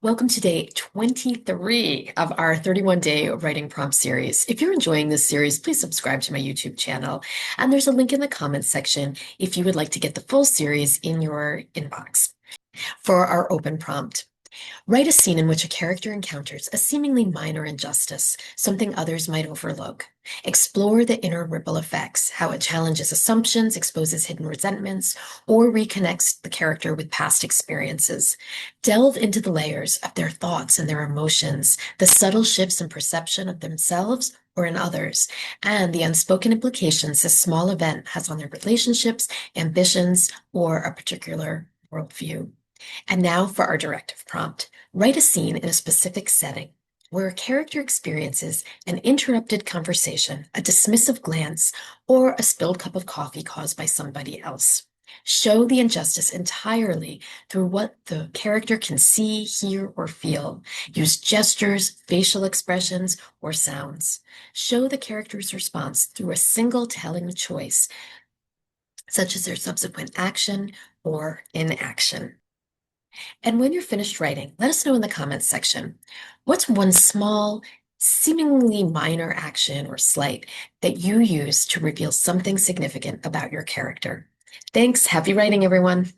Welcome to day 23 of our 31-day writing prompt series. If you're enjoying this series, please subscribe to my YouTube channel. And there's a link in the comments section if you would like to get the full series in your inbox. For our open prompt, write a scene in which a character encounters a seemingly minor injustice, something others might overlook. Explore the inner ripple effects, how it challenges assumptions, exposes hidden resentments, or reconnects the character with past experiences. Delve into the layers of their thoughts and their emotions, the subtle shifts in perception of themselves or in others, and the unspoken implications this small event has on their relationships, ambitions, or a particular worldview. And now for our directive prompt. Write a scene in a specific setting where a character experiences an interrupted conversation, a dismissive glance, or a spilled cup of coffee caused by somebody else. Show the injustice entirely through what the character can see, hear, or feel. Use gestures, facial expressions, or sounds. Show the character's response through a single telling choice, such as their subsequent action or inaction. And when you're finished writing, let us know in the comments section. What's one small, seemingly minor action or slight that you use to reveal something significant about your character? Thanks. Happy writing, everyone.